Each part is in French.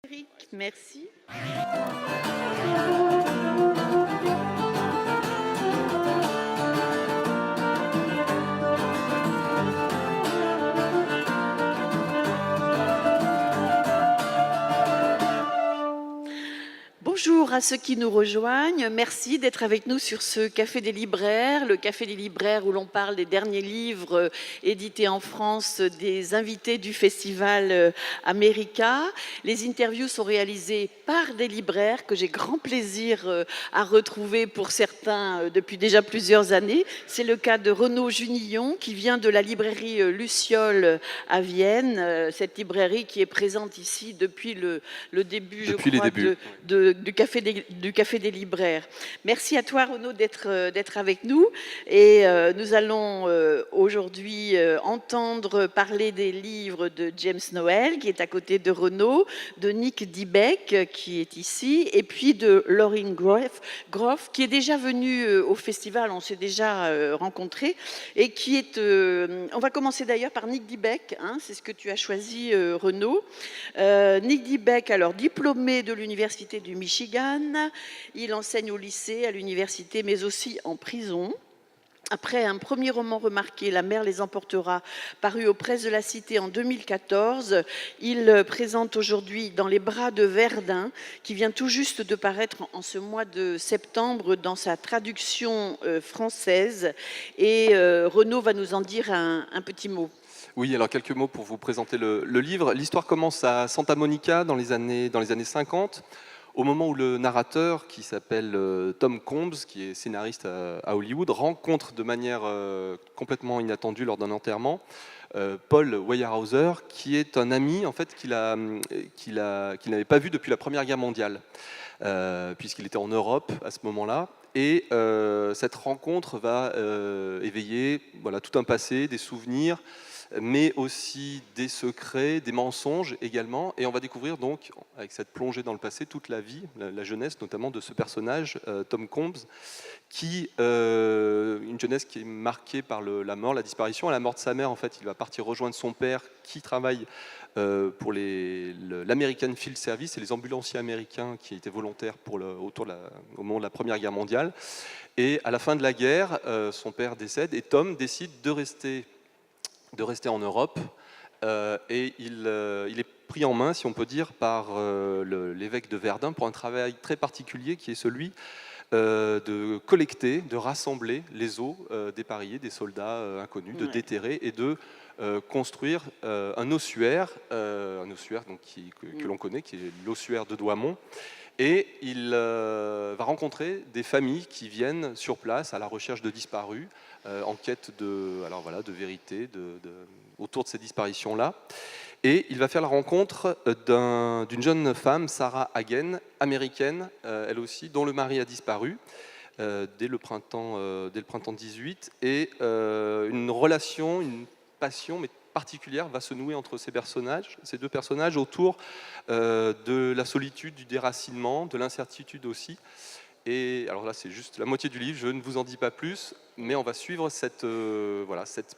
Eric, merci. Bonjour à ceux qui nous rejoignent. Merci d'être avec nous sur ce Café des libraires, le Café des libraires où l'on parle des derniers livres édités en France des invités du festival America. Les interviews sont réalisées par des libraires que j'ai grand plaisir à retrouver pour certains depuis déjà plusieurs années. C'est le cas de Renaud Junillon qui vient de la librairie Luciole à Vienne. Cette librairie qui est présente ici depuis le début, Depuis les débuts. du Café des libraires. Merci à toi Renaud d'être avec nous et nous allons aujourd'hui entendre parler des livres de James Noel qui est à côté de Renaud, de Nick Dybeck qui est ici et puis de Lauren Groff qui est déjà venue au festival, on s'est déjà rencontrés et qui est... on va commencer d'ailleurs par Nick Dybeck, hein, c'est ce que tu as choisi Renaud. Nick Dybeck, alors diplômé de l'université du Michigan, il enseigne au lycée, à l'université, mais aussi en prison. Après un premier roman remarqué, La mer les emportera, paru aux presses de la Cité en 2014, il présente aujourd'hui Dans les bras de Verdun, qui vient tout juste de paraître en ce mois de septembre dans sa traduction française. Et Renaud va nous en dire un petit mot. Oui, alors quelques mots pour vous présenter le livre. L'histoire commence à Santa Monica dans les années 50, au moment où le narrateur, qui s'appelle Tom Combs, qui est scénariste à Hollywood, rencontre de manière complètement inattendue lors d'un enterrement Paul Weyerhaeuser, qui est un ami en fait qu'il n'avait pas vu depuis la Première Guerre mondiale, puisqu'il était en Europe à ce moment-là. Et cette rencontre va éveiller tout un passé, des souvenirs, mais aussi des secrets, des mensonges également. Et on va découvrir donc, avec cette plongée dans le passé, toute la vie, la jeunesse notamment de ce personnage, Tom Combs, une jeunesse qui est marquée par la mort, la disparition. À la mort de sa mère, en fait, il va partir rejoindre son père qui travaille pour l'American Field Service et les ambulanciers américains qui étaient volontaires au moment de la Première Guerre mondiale. Et à la fin de la guerre, son père décède et Tom décide de rester en Europe et il est pris en main, si on peut dire, par l'évêque de Verdun pour un travail très particulier qui est celui de collecter, de rassembler les os dépareillés des soldats inconnus, de déterrer et de construire un ossuaire donc, que l'on connaît, qui est l'ossuaire de Douaumont. Et il va rencontrer des familles qui viennent sur place à la recherche de disparus, en quête de vérité autour de ces disparitions-là. Et il va faire la rencontre d'une jeune femme, Sarah Hagen, américaine, elle aussi, dont le mari a disparu dès le printemps 18. Et une relation, une passion, mais particulière va se nouer entre ces deux personnages autour de la solitude, du déracinement, de l'incertitude aussi. Et alors là, c'est juste la moitié du livre, je ne vous en dis pas plus, mais on va suivre cette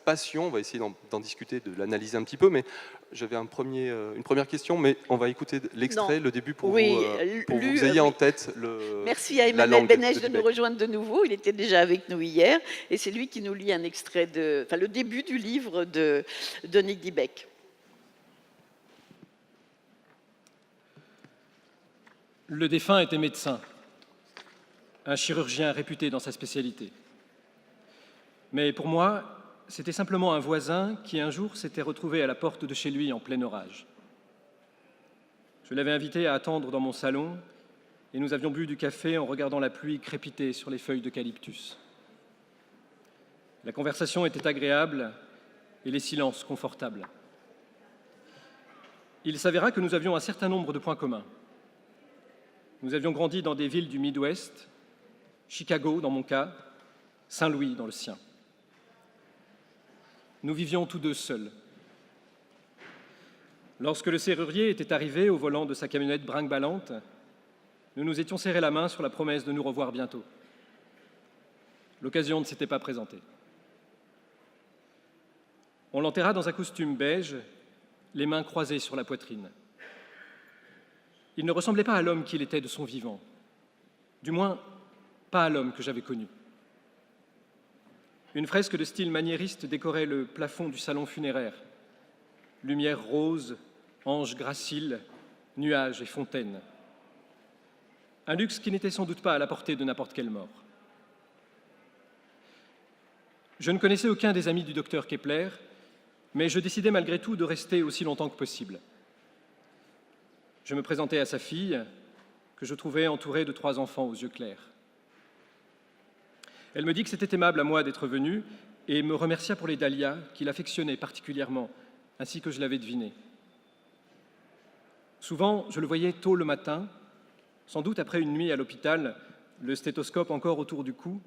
passion, on va essayer d'en discuter, de l'analyser un petit peu, mais j'avais une première question, mais on va écouter l'extrait, le début, pour que vous ayez en tête Merci à la Emmanuel langue Benèche de Dybeck. nous rejoindre de nouveau, il était déjà avec nous hier, et c'est lui qui nous lit un extrait le début du livre de Nick Dybeck. Le défunt était médecin, un chirurgien réputé dans sa spécialité. Mais pour moi, c'était simplement un voisin qui un jour s'était retrouvé à la porte de chez lui en plein orage. Je l'avais invité à attendre dans mon salon et nous avions bu du café en regardant la pluie crépiter sur les feuilles d'eucalyptus. La conversation était agréable et les silences confortables. Il s'avéra que nous avions un certain nombre de points communs. Nous avions grandi dans des villes du Midwest, Chicago dans mon cas, Saint-Louis dans le sien. Nous vivions tous deux seuls. Lorsque le serrurier était arrivé au volant de sa camionnette brinque-ballante, nous nous étions serrés la main sur la promesse de nous revoir bientôt. L'occasion ne s'était pas présentée. On l'enterra dans un costume beige, les mains croisées sur la poitrine. Il ne ressemblait pas à l'homme qu'il était de son vivant. Du moins, pas à l'homme que j'avais connu. Une fresque de style maniériste décorait le plafond du salon funéraire. Lumière rose, anges graciles, nuages et fontaines. Un luxe qui n'était sans doute pas à la portée de n'importe quel mort. Je ne connaissais aucun des amis du docteur Kepler, mais je décidai malgré tout de rester aussi longtemps que possible. Je me présentai à sa fille, que je trouvais entourée de 3 enfants aux yeux clairs. Elle me dit que c'était aimable à moi d'être venue et me remercia pour les dahlias qu'il affectionnait particulièrement, ainsi que je l'avais deviné. Souvent, je le voyais tôt le matin, sans doute après une nuit à l'hôpital, le stéthoscope encore autour du cou,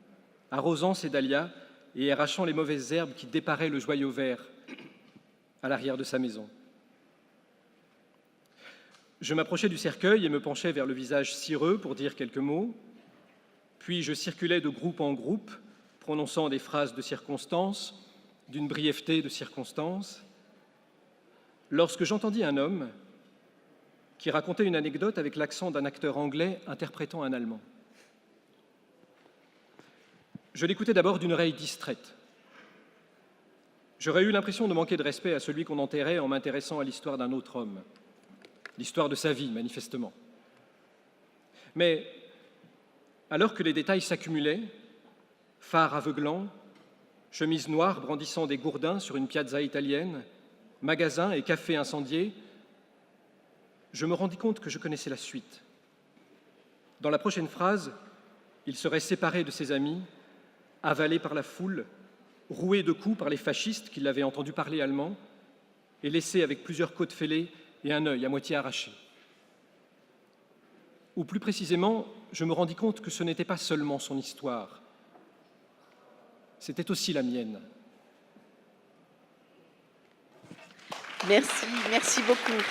arrosant ses dahlias et arrachant les mauvaises herbes qui déparaient le joyau vert à l'arrière de sa maison. Je m'approchais du cercueil et me penchais vers le visage cireux pour dire quelques mots, puis je circulais de groupe en groupe, prononçant des phrases de circonstance, d'une brièveté de circonstance, lorsque j'entendis un homme qui racontait une anecdote avec l'accent d'un acteur anglais interprétant un Allemand. Je l'écoutais d'abord d'une oreille distraite. J'aurais eu l'impression de manquer de respect à celui qu'on enterrait en m'intéressant à l'histoire d'un autre homme, l'histoire de sa vie, manifestement. Mais alors que les détails s'accumulaient, phare aveuglant, chemise noire brandissant des gourdins sur une piazza italienne, magasins et cafés incendiés, je me rendis compte que je connaissais la suite. Dans la prochaine phrase, il serait séparé de ses amis, avalé par la foule, roué de coups par les fascistes qui l'avaient entendu parler allemand, et laissé avec plusieurs côtes fêlées et un œil à moitié arraché. Ou plus précisément, je me rendis compte que ce n'était pas seulement son histoire, c'était aussi la mienne. Merci, merci beaucoup.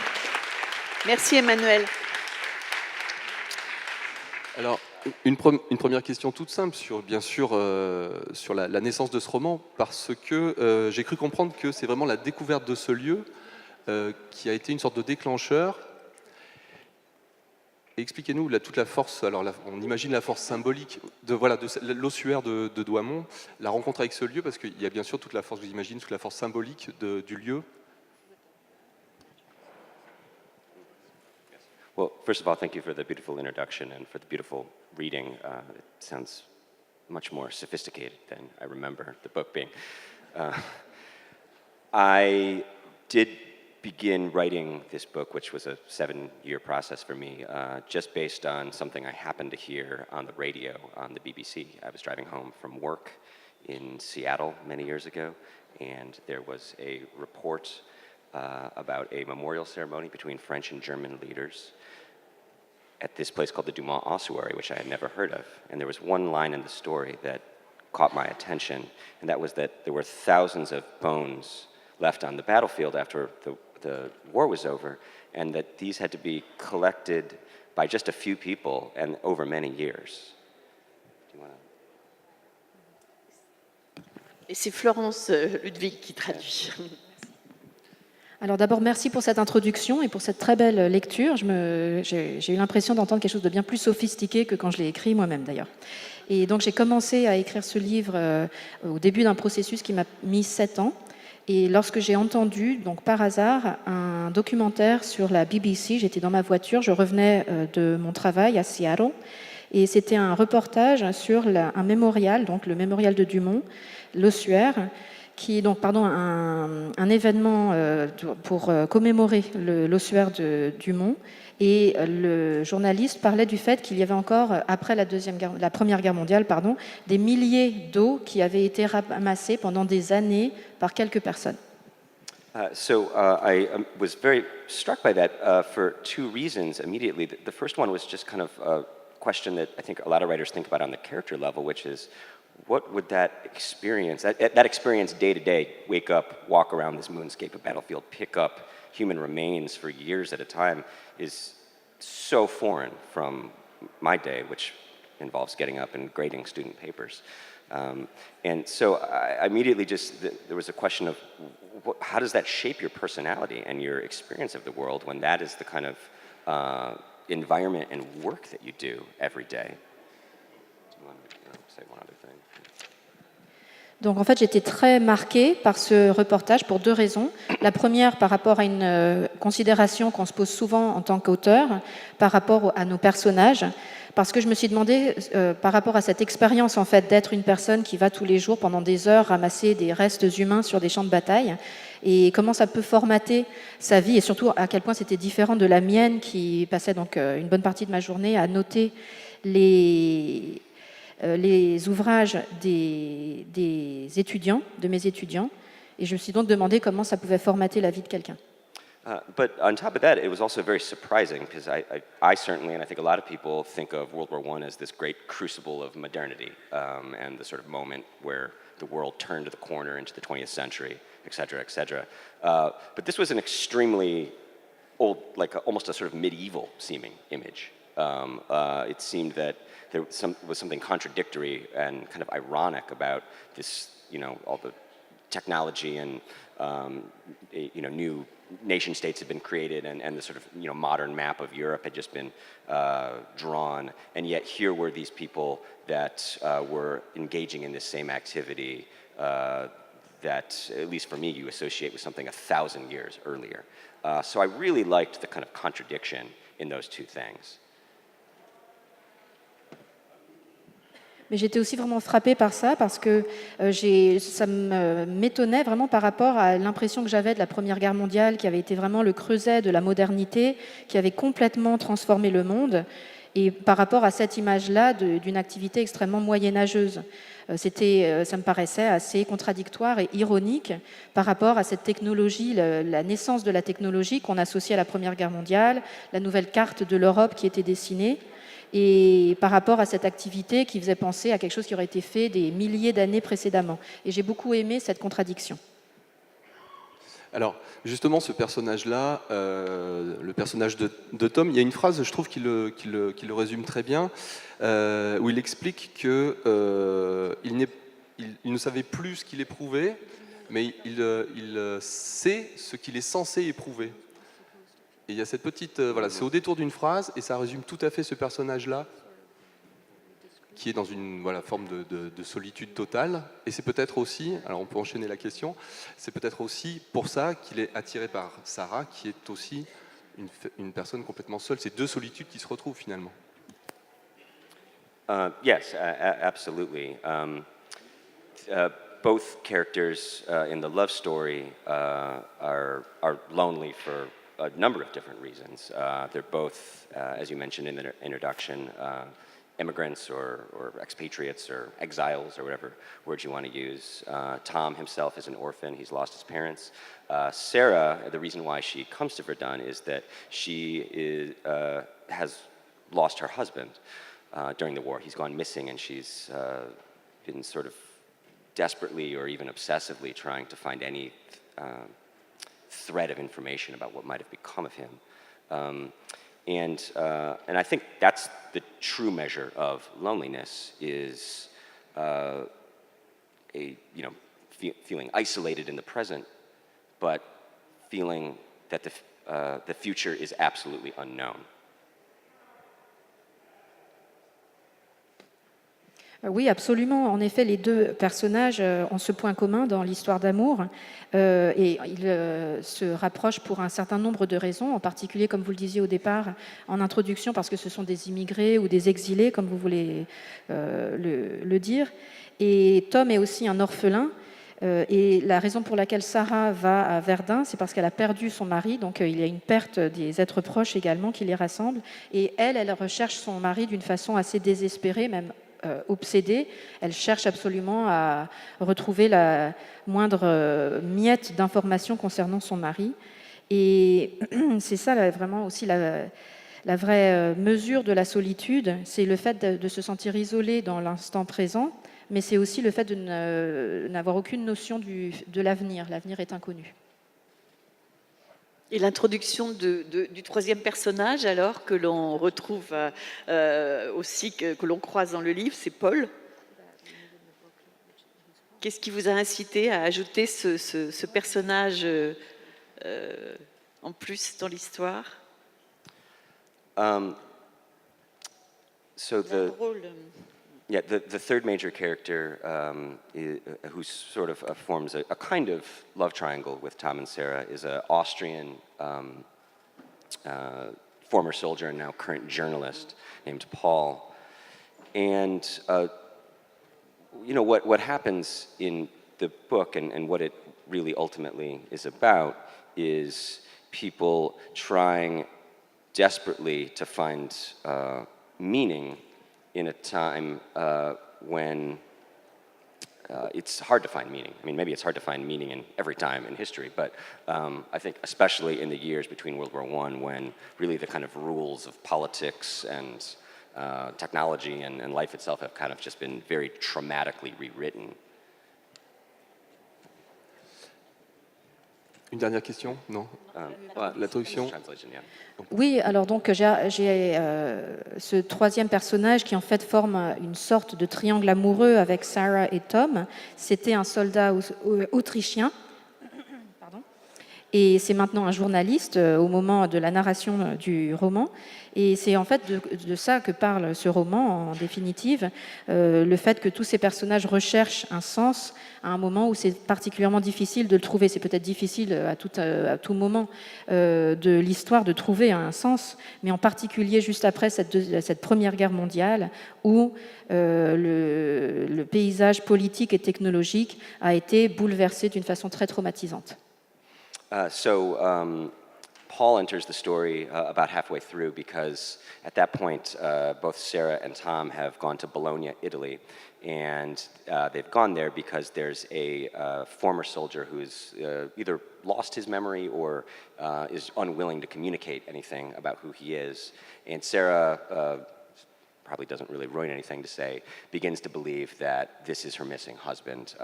Merci Emmanuel. Alors, une première question toute simple sur, bien sûr, sur la naissance de ce roman, parce que j'ai cru comprendre que c'est vraiment la découverte de ce lieu qui a été une sorte de déclencheur. Expliquez-nous toute la force, alors on imagine la force symbolique de l'ossuaire de Douaumont, la rencontre avec ce lieu, parce qu'il y a bien sûr toute la force, vous imaginez, toute la force symbolique du lieu. Well, first of all, thank you for the beautiful introduction and for the beautiful reading. It sounds much more sophisticated than I remember the book being. I did begin writing this book, which was a 7-year process for me, just based on something I happened to hear on the radio on the BBC. I was driving home from work in Seattle many years ago, and there was a report about a memorial ceremony between French and German leaders at this place called the Dumont Ossuary, which I had never heard of. And there was one line in the story that caught my attention, and that was that there were thousands of bones left on the battlefield after the war was over, and that these had to be collected by just a few people and over many years. Do you want to... Et c'est Florence Ludwig qui traduit. Alors d'abord, merci pour cette introduction et pour cette très belle lecture. J'ai eu l'impression d'entendre quelque chose de bien plus sophistiqué que quand je l'ai écrit moi-même d'ailleurs. Et donc j'ai commencé à écrire ce livre au début d'un processus qui m'a mis 7 ans. Et lorsque j'ai entendu, donc par hasard, un documentaire sur la BBC, j'étais dans ma voiture, je revenais de mon travail à Seattle, et c'était un reportage sur un mémorial, donc le mémorial de Dumont, l'ossuaire, qui est donc un événement pour commémorer l'ossuaire de Dumont. Et le journaliste parlait du fait qu'il y avait encore, après la Première Guerre mondiale, des milliers d'os qui avaient été ramassés pendant des années par quelques personnes. I was very struck by that for 2 reasons immediately. The first one was just kind of a question that I think a lot of writers think about on the character level, which is, what would that experience day to day, wake up, walk around this moonscape, a battlefield, pick up human remains for years at a time, is so foreign from my day, which involves getting up and grading student papers. And so I immediately there was a question of how does that shape your personality and your experience of the world when that is the kind of environment and work that you do every day. Do you want to say one other thing? Donc en fait, j'étais très marquée par ce reportage pour deux raisons. La première, par rapport à une considération qu'on se pose souvent en tant qu'auteur, par rapport à nos personnages, parce que je me suis demandé, par rapport à cette expérience en fait d'être une personne qui va tous les jours pendant des heures ramasser des restes humains sur des champs de bataille, et comment ça peut formater sa vie, et surtout à quel point c'était différent de la mienne qui passait donc une bonne partie de ma journée à noter les ouvrages des étudiants, de mes étudiants, et je me suis donc demandé comment ça pouvait formater la vie de quelqu'un. But on top of that, it was also very surprising because I certainly, and I think a lot of people, think of World War I as this great crucible of modernity and the sort of moment where the world turned the corner into the 20th century, et cetera, et cetera. But this was an extremely old, like almost a sort of medieval-seeming image. It seemed that there was something contradictory and kind of ironic about this, all the technology and, new nation states had been created and the sort of, modern map of Europe had just been drawn. And yet here were these people that were engaging in this same activity that, at least for me, you associate with something 1,000 years earlier. So I really liked the kind of contradiction in those two things. Mais j'étais aussi vraiment frappée par ça parce que ça m'étonnait vraiment par rapport à l'impression que j'avais de la Première Guerre mondiale, qui avait été vraiment le creuset de la modernité, qui avait complètement transformé le monde, et par rapport à cette image-là d'une activité extrêmement moyenâgeuse. Ça me paraissait assez contradictoire et ironique par rapport à cette technologie, la naissance de la technologie qu'on associait à la Première Guerre mondiale, la nouvelle carte de l'Europe qui était dessinée, et par rapport à cette activité qui faisait penser à quelque chose qui aurait été fait des milliers d'années précédemment. Et j'ai beaucoup aimé cette contradiction. Alors, justement, ce personnage-là, le personnage de Tom, il y a une phrase, je trouve, qui le résume très bien, où il explique qu'il ne savait plus ce qu'il éprouvait, mais il sait ce qu'il est censé éprouver. Et il y a cette petite... voilà, c'est au détour d'une phrase, et ça résume tout à fait ce personnage-là, qui est dans une forme de solitude totale. Et c'est peut-être aussi, alors on peut enchaîner la question, c'est peut-être aussi pour ça qu'il est attiré par Sarah, qui est aussi une personne complètement seule. C'est deux solitudes qui se retrouvent finalement. Yes, absolutely. Both characters in the love story are lonely for a number of different reasons. They're both, as you mentioned in the introduction, immigrants or expatriates or exiles or whatever word you want to use. Tom himself is an orphan. He's lost his parents. Sarah, the reason why she comes to Verdun is that she has lost her husband during the war. He's gone missing, and she's been sort of desperately or even obsessively trying to find any thread of information about what might have become of him. And I think that's the true measure of loneliness is feeling isolated in the present, but feeling that the future is absolutely unknown. Oui, absolument. En effet, les deux personnages ont ce point commun dans l'histoire d'amour et ils se rapprochent pour un certain nombre de raisons, en particulier, comme vous le disiez au départ, en introduction, parce que ce sont des immigrés ou des exilés, comme vous voulez le dire. Et Tom est aussi un orphelin. Et la raison pour laquelle Sarah va à Verdun, c'est parce qu'elle a perdu son mari, donc il y a une perte des êtres proches également qui les rassemble. Et elle recherche son mari d'une façon assez désespérée, même obsédée. Elle cherche absolument à retrouver la moindre miette d'informations concernant son mari. Et c'est ça vraiment aussi la vraie mesure de la solitude, c'est le fait de se sentir isolé dans l'instant présent, mais c'est aussi le fait de n'avoir aucune notion de l'avenir. L'avenir est inconnu. Et l'introduction du troisième personnage, alors, que l'on retrouve aussi, que l'on croise dans le livre, c'est Paul. Qu'est-ce qui vous a incité à ajouter ce personnage en plus dans l'histoire ? So C'est un the drôle. yeah the third major character who sort of forms a kind of love triangle with Tom and Sarah is an Austrian former soldier and now current journalist named Paul. And you know what happens in the book and what it really ultimately is about is people trying desperately to find meaning in a time when it's hard to find meaning. I mean, maybe it's hard to find meaning in every time in history, but I think especially in the years between World War I, when really the kind of rules of politics and technology and life itself have kind of just been very traumatically rewritten. Une dernière question? Non. La traduction? Translation, yeah. Oui, alors donc j'ai ce troisième personnage qui en fait forme une sorte de triangle amoureux avec Sarah et Tom. C'était un soldat autrichien. Pardon. Et c'est maintenant un journaliste au moment de la narration du roman. Et c'est en fait de ça que parle ce roman, en définitive, le fait que tous ces personnages recherchent un sens à un moment où c'est particulièrement difficile de le trouver. C'est peut-être difficile à tout moment de l'histoire de trouver un sens, mais en particulier juste après cette Première Guerre mondiale où le paysage politique et technologique a été bouleversé d'une façon très traumatisante. Paul enters the story about halfway through because at that point, both Sarah and Tom have gone to Bologna, Italy, and they've gone there because there's a former soldier who's either lost his memory or is unwilling to communicate anything about who he is. And Sarah probably doesn't really ruin anything to say, begins to believe that this is her missing husband.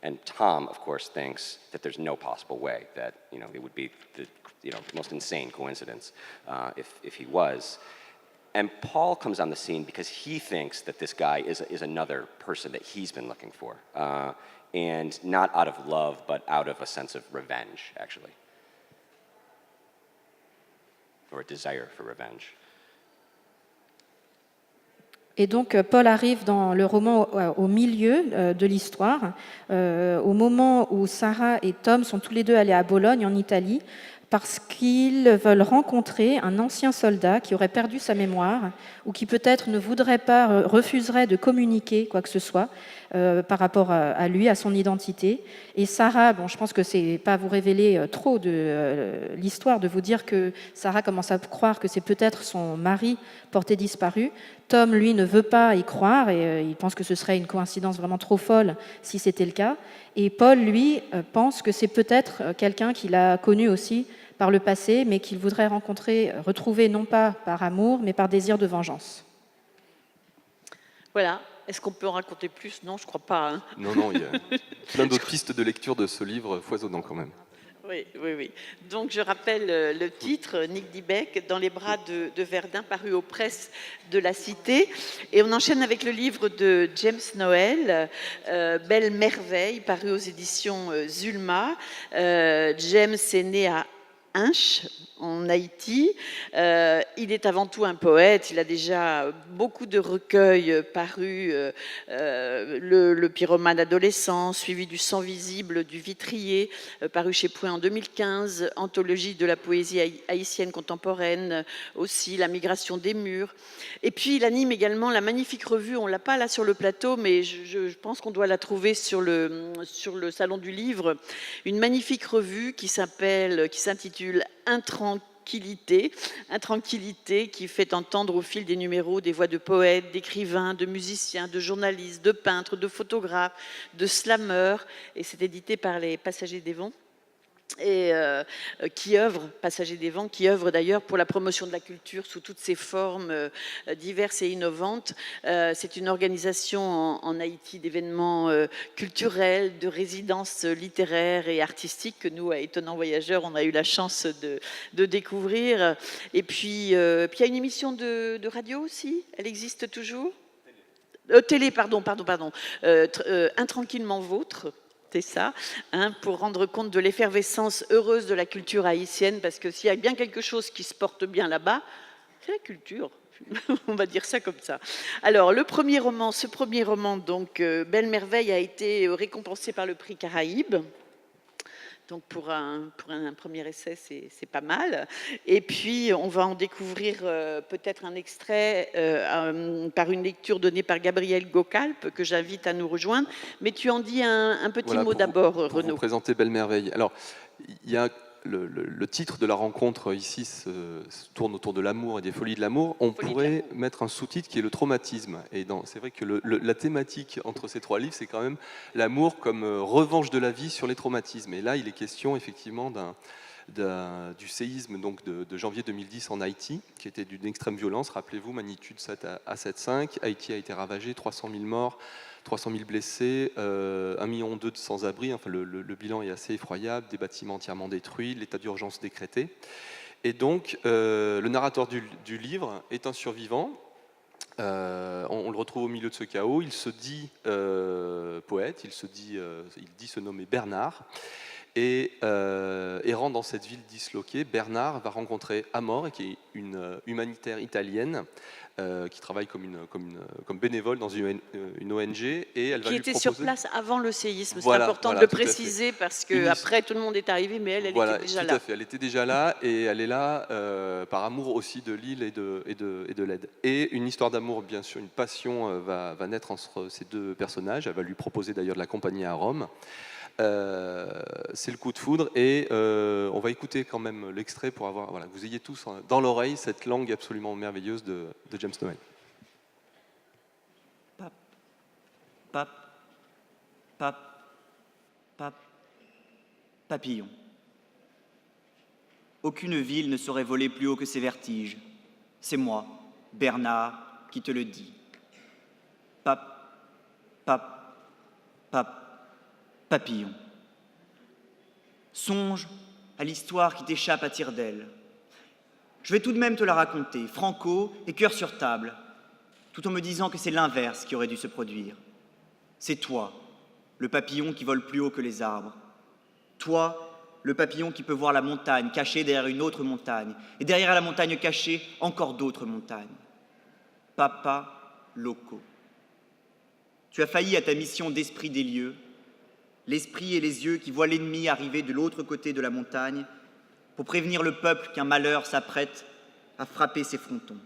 And Tom, of course, thinks that there's no possible way that, you know, it would be the most insane coincidence if he was. And Paul comes on the scene because he thinks that this guy is another person that he's been looking for. And not out of love, but out of a sense of revenge, actually. Or a desire for revenge. Et donc, Paul arrive dans le roman au milieu de l'histoire, au moment où Sarah et Tom sont tous les deux allés à Bologne, en Italie, parce qu'ils veulent rencontrer un ancien soldat qui aurait perdu sa mémoire ou qui peut-être ne voudrait pas, refuserait de communiquer quoi que ce soit par rapport à lui, à son identité. Et Sarah, bon, je pense que c'est pas vous révéler trop de l'histoire, de vous dire que Sarah commence à croire que c'est peut-être son mari porté disparu. Tom, lui, ne veut pas y croire et il pense que ce serait une coïncidence vraiment trop folle si c'était le cas. Et Paul, lui, pense que c'est peut-être quelqu'un qu'il a connu aussi par le passé, mais qu'il voudrait retrouver non pas par amour, mais par désir de vengeance. Voilà. Est-ce qu'on peut en raconter plus? Non, je ne crois pas. Hein. Non, il y a plein d'autres pistes de lecture de ce livre foisonnant quand même. Oui. Donc, je rappelle le titre, Nick Dybeck, Dans les bras de Verdun, paru aux presses de la Cité. Et on enchaîne avec le livre de James Noël, Belle Merveille, paru aux éditions Zulma. James est né à Hinche, en Haïti. Il est avant tout un poète. Il a déjà beaucoup de recueils parus. Le Pyromane adolescent, suivi du Sang visible du Vitrier, paru chez Point en 2015. Anthologie de la poésie haïtienne contemporaine, aussi La migration des murs. Et puis il anime également la magnifique revue. On l'a pas là sur le plateau, mais je pense qu'on doit la trouver sur le salon du livre. Une magnifique revue qui s'intitule Intranquillité, qui fait entendre au fil des numéros des voix de poètes, d'écrivains, de musiciens, de journalistes, de peintres, de photographes, de slameurs, et c'est édité par les Passagers des Vents. Et Passagers des Vents, qui œuvre d'ailleurs pour la promotion de la culture sous toutes ses formes diverses et innovantes. C'est une organisation en Haïti d'événements culturels, de résidences littéraires et artistiques que nous, à Étonnants Voyageurs, on a eu la chance de découvrir. Et puis, il y a une émission de radio aussi, elle existe toujours. Télé, pardon. Intranquillement Vôtre. C'est ça, hein, pour rendre compte de l'effervescence heureuse de la culture haïtienne, parce que s'il y a bien quelque chose qui se porte bien là-bas, C'est la culture, on va dire ça comme ça. Alors, ce premier roman, donc Belle Merveille, a été récompensé par le prix Caraïbes. Donc pour un premier essai, c'est pas mal. Et puis, on va en découvrir peut-être un extrait par une lecture donnée par Gabriel Gocalpe, que j'invite à nous rejoindre. Mais tu en dis un petit Voilà, mot pour d'abord, vous Renaud. présenter Belle Merveille. Alors, il y a le titre de la rencontre ici se tourne autour de l'amour et des folies de l'amour. On Folie de pourrait mettre un sous-titre qui est le traumatisme. Et c'est vrai que la thématique entre ces trois livres, c'est quand même l'amour comme revanche de la vie sur les traumatismes. Et là, il est question effectivement du séisme donc de janvier 2010 en Haïti, qui était d'une extrême violence. Rappelez-vous, magnitude 7 à 7,5. Haïti a été ravagé, 300 000 morts. 300 000 blessés, 1,2 million de sans-abri. Enfin, le bilan est assez effroyable, des bâtiments entièrement détruits, l'état d'urgence décrété. Et donc, le narrateur du livre est un survivant. On le retrouve au milieu de ce chaos. Il se dit poète, il dit se nommer Bernard. Et errant dans cette ville disloquée, Bernard va rencontrer Amor, qui est une humanitaire italienne qui travaille comme bénévole dans une ONG, et elle va Qui lui était proposer... sur place avant le séisme. Voilà, c'est important voilà, de le tout à fait. préciser parce qu'après tout le monde est arrivé, mais elle Voilà, était déjà tout là. à fait. Elle était déjà là, et elle est là par amour aussi de l'île et de l'aide. Et une histoire d'amour, bien sûr, une passion va naître entre ces deux personnages. Elle va lui proposer d'ailleurs de l'accompagner à Rome. C'est le coup de foudre, et on va écouter quand même l'extrait pour avoir, voilà, que vous ayez tous dans l'oreille cette langue absolument merveilleuse de James Noel. Pap, pap, pap, pap, papillon. Aucune ville ne saurait voler plus haut que ses vertiges. C'est moi, Bernard, qui te le dis. Pap, pap, pap, papillon. Songe à l'histoire qui t'échappe à tire-d'aile. Je vais tout de même te la raconter, franco et cœur sur table, tout en me disant que c'est l'inverse qui aurait dû se produire. C'est toi, le papillon qui vole plus haut que les arbres. Toi, le papillon qui peut voir la montagne cachée derrière une autre montagne, et derrière la montagne cachée, encore d'autres montagnes. Papa loco. Tu as failli à ta mission d'esprit des lieux, l'esprit et les yeux qui voient l'ennemi arriver de l'autre côté de la montagne pour prévenir le peuple qu'un malheur s'apprête à frapper ses frontons.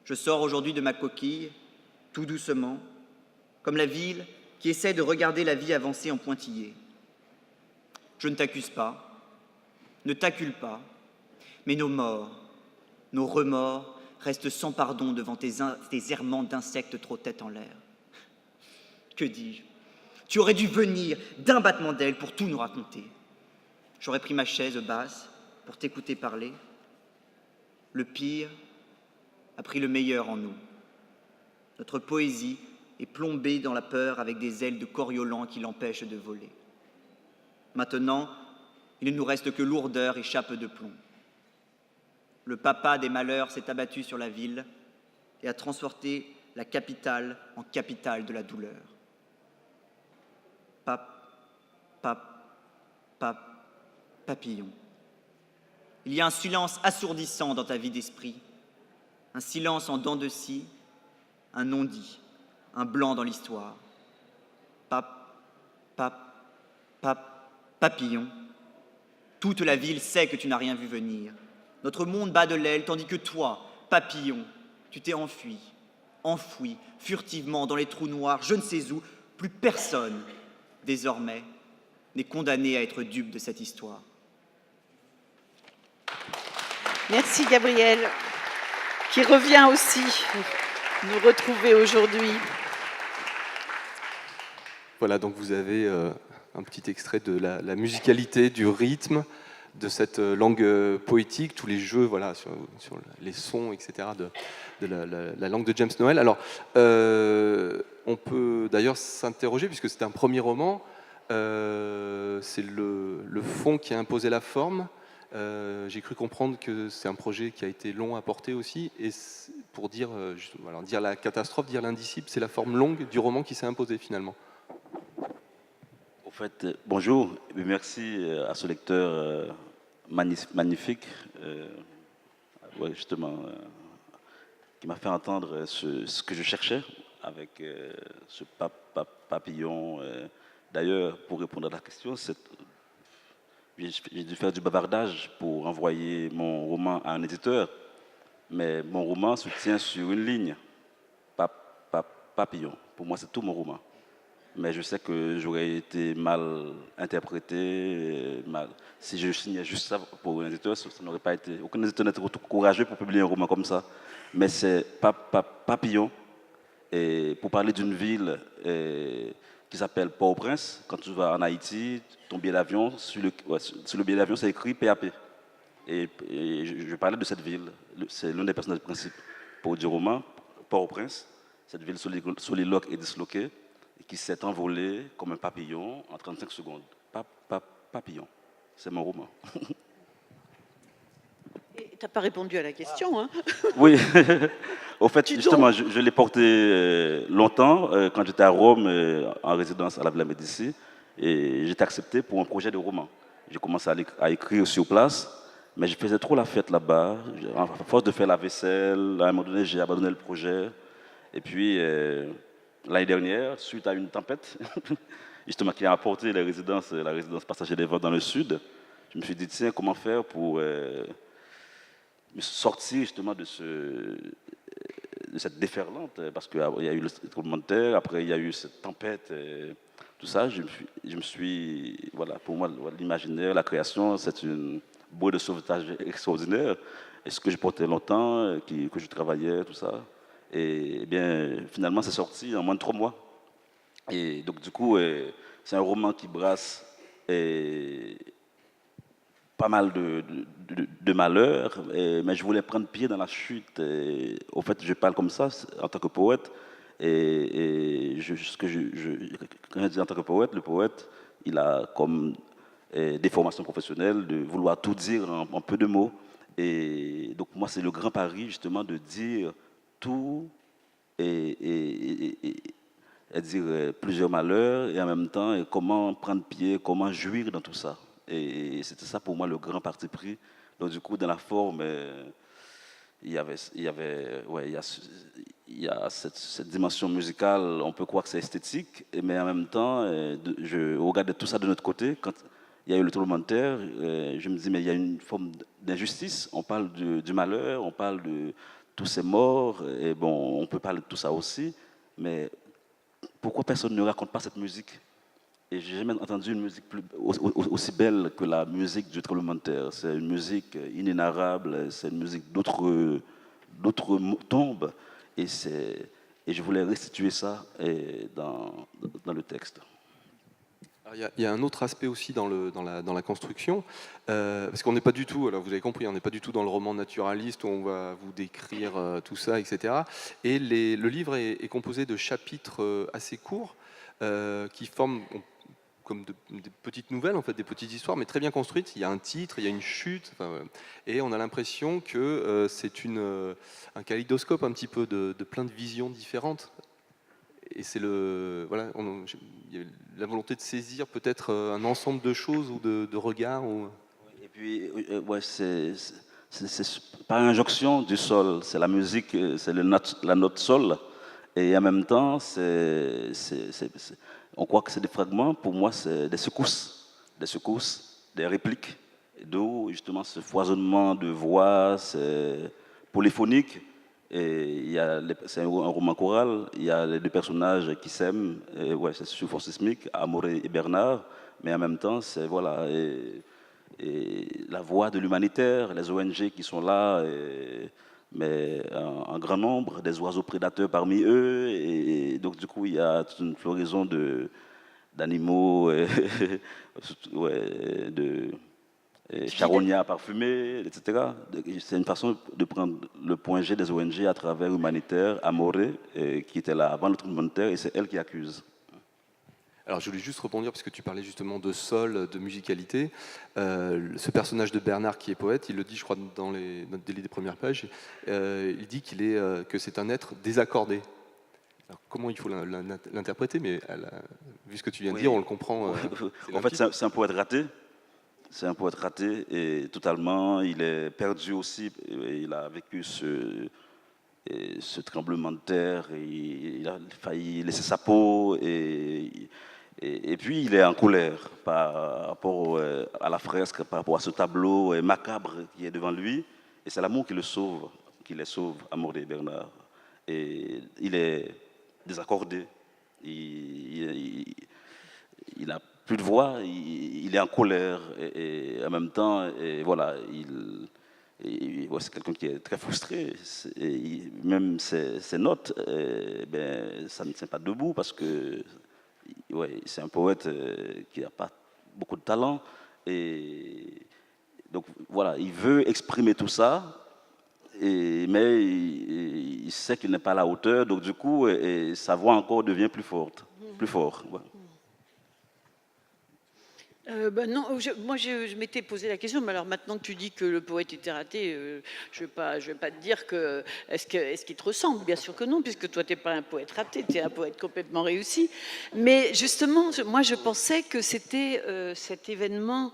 Je sors aujourd'hui de ma coquille, tout doucement, comme la ville qui essaie de regarder la vie avancer en pointillé. Je ne t'accuse pas, ne t'accule pas, mais nos morts, nos remords restent sans pardon devant tes errements d'insectes trop tête en l'air. Que dis-je ? Tu aurais dû venir d'un battement d'ailes pour tout nous raconter. J'aurais pris ma chaise basse pour t'écouter parler. Le pire a pris le meilleur en nous. Notre poésie est plombée dans la peur avec des ailes de Coriolan qui l'empêchent de voler. Maintenant, il ne nous reste que lourdeur et chape de plomb. Le papa des malheurs s'est abattu sur la ville et a transporté la capitale en capitale de la douleur. Pap, pap, pap, papillon. Il y a un silence assourdissant dans ta vie d'esprit, un silence en dents de scie, un non-dit, un blanc dans l'histoire. Pap, pap, pap, papillon. Toute la ville sait que tu n'as rien vu venir. Notre monde bat de l'aile, tandis que toi, papillon, tu t'es enfui, enfoui, furtivement dans les trous noirs, je ne sais où. Plus personne, désormais, n'est condamné à être dupe de cette histoire. Merci Gabriel, qui revient aussi nous retrouver aujourd'hui. Voilà, donc vous avez un petit extrait de la musicalité, du rythme, de cette langue poétique, tous les jeux, voilà, sur les sons, etc., de la langue de James Noel. Alors, on peut d'ailleurs s'interroger, puisque c'est un premier roman, c'est le fond qui a imposé la forme. J'ai cru comprendre que c'est un projet qui a été long à porter aussi, et pour dire la catastrophe, dire l'indicible, c'est la forme longue du roman qui s'est imposée finalement. Au fait, bonjour, et merci à ce lecteur magnifique ouais, justement, qui m'a fait entendre ce que je cherchais avec ce papillon. D'ailleurs, pour répondre à la question, j'ai dû faire du bavardage pour envoyer mon roman à un éditeur, mais mon roman se tient sur une ligne, papillon. Pour moi, c'est tout mon roman. Mais je sais que j'aurais été mal interprété, mal. Si je signais juste ça pour un éditeur, ça n'aurait pas été. Aucun éditeur n'était courageux pour publier un roman comme ça. Mais c'est Papillon, et pour parler d'une ville qui s'appelle Port-au-Prince. Quand tu vas en Haïti, ton billet d'avion, sur le billet d'avion, c'est écrit PAP. Et je parlais de cette ville. C'est l'un des personnages principaux du roman, Port-au-Prince. Cette ville soliloque et disloquée, qui s'est envolée comme un papillon en 35 secondes. Papillon, c'est mon roman. Tu n'as pas répondu à la question, hein? Oui, au fait, justement, je l'ai porté longtemps quand j'étais à Rome, en résidence à la Villa Médicis, et j'étais accepté pour un projet de roman. J'ai commencé à écrire sur place, mais je faisais trop la fête là-bas. À force de faire la vaisselle, à un moment donné, j'ai abandonné le projet. Et puis, l'année dernière, suite à une tempête, justement, qui a apporté la résidence Passager des Vents dans le sud, je me suis dit, tiens, comment faire pour me sortir justement de cette déferlante, parce qu'il y a eu le tremblement de terre, après il y a eu cette tempête, tout ça. Je me suis, voilà, pour moi, l'imaginaire, la création, c'est une bouée de sauvetage extraordinaire. Et ce que je portais longtemps, que je travaillais, tout ça. Et, bien, finalement, c'est sorti en moins de 3 mois. Et donc, du coup, c'est un roman qui brasse pas mal de malheurs, mais je voulais prendre pied dans la chute. Au fait, je parle comme ça en tant que poète. Quand je dis en tant que poète, le poète, il a comme des formations professionnelles de vouloir tout dire en peu de mots. Et donc, moi, c'est le grand pari, justement, de dire tout et dire plusieurs malheurs, et en même temps, comment prendre pied, comment jouir dans tout ça. Et c'était ça pour moi le grand parti pris. Donc du coup, dans la forme, il y a cette dimension musicale. On peut croire que c'est esthétique, mais en même temps, je regardais tout ça de notre côté. Quand il y a eu le tremblement de terre, je me dis, mais il y a une forme d'injustice. On parle du malheur, on parle de tous ces morts, et bon, on peut parler de tout ça aussi, mais pourquoi personne ne raconte pas cette musique? Et j'ai jamais entendu une musique aussi belle que la musique du tremblement de terre. C'est une musique inénarrable, c'est une musique d'autres tombes, et je voulais restituer ça dans le texte. Il y a un autre aspect aussi dans la construction, parce qu'on n'est pas du tout, alors vous avez compris, on n'est pas du tout dans le roman naturaliste où on va vous décrire tout ça, etc. Et le livre est composé de chapitres assez courts qui forment comme des petites nouvelles, en fait, des petites histoires, mais très bien construites. Il y a un titre, il y a une chute, et on a l'impression que c'est un kaléidoscope un petit peu de plein de visions différentes. Et c'est voilà, il y a la volonté de saisir peut-être un ensemble de choses ou de regards. Et puis, ouais, c'est par injonction du sol. C'est la musique, c'est la note sol. Et en même temps, on croit que c'est des fragments. Pour moi, c'est des secousses, des répliques. D'où justement ce foisonnement de voix, c'est polyphonique. Et c'est un roman choral. Il y a les 2 personnages qui s'aiment. Ouais, c'est sur fond sismique, Amoré et Bernard. Mais en même temps, c'est voilà. Et la voix de l'humanitaire, les ONG qui sont là. Mais en grand nombre, des oiseaux prédateurs parmi eux, et donc du coup il y a toute une floraison d'animaux, charognards parfumés, etc. C'est une façon de prendre le point G des ONG à travers l'humanitaire, Amoré, qui était là avant le tremblement de terre, et c'est elle qui accuse. Alors je voulais juste rebondir, parce que tu parlais justement de sol, de musicalité. Ce personnage de Bernard qui est poète, il le dit, je crois, dès les premières pages, il dit que c'est un être désaccordé. Alors, comment il faut l'interpréter? Mais vu ce que tu viens de dire, on le comprend. En fait, c'est un poète raté. C'est un poète raté et totalement, il est perdu aussi. Et il a vécu ce tremblement de terre, et il a failli laisser sa peau et puis il est en colère par rapport à la fresque, par rapport à ce tableau macabre qui est devant lui. Et c'est l'amour qui les sauve, Amaury et Bernard. Et il est désaccordé, il n'a plus de voix, il est en colère et en même temps, voilà, ouais, c'est quelqu'un qui est très frustré. Même ses notes, ben, ça ne tient pas debout parce que ouais, c'est un poète qui n'a pas beaucoup de talent. Et donc voilà, il veut exprimer tout ça, mais il sait qu'il n'est pas à la hauteur. Donc du coup, sa voix encore devient plus forte, plus fort. Ouais. Non, moi je m'étais posé la question, mais alors maintenant que tu dis que le poète était raté, je vais pas te dire que est-ce qu'il te ressemble, bien sûr que non, puisque toi t'es pas un poète raté, tu es un poète complètement réussi. Mais justement, moi je pensais que c'était cet événement